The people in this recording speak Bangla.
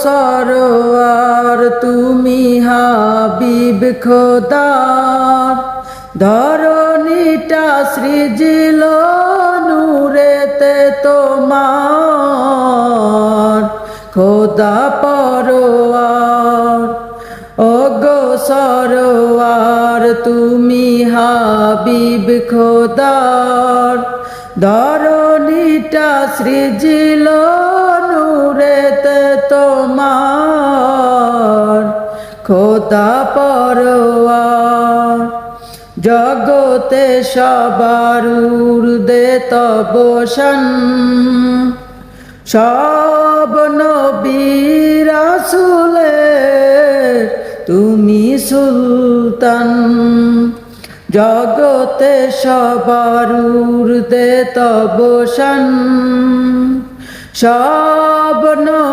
সরোয়ার তুমি হাবিব খোদার, ধরণীটা সৃজিল নূরেতে তোমার, খোদা পরোয়ার। ওগো সরোয়ার তুমি হাবিব খোদার, ধরণীটা সৃজিল নূরেতে তোমার, খোদা পরোয়ার। জগতে সবার ঊর্ধ্বে তব শান, সব নবী রাসূলের তুমি সুলতান। জগতে সবার ঊর্ধ্বে তব শান, সব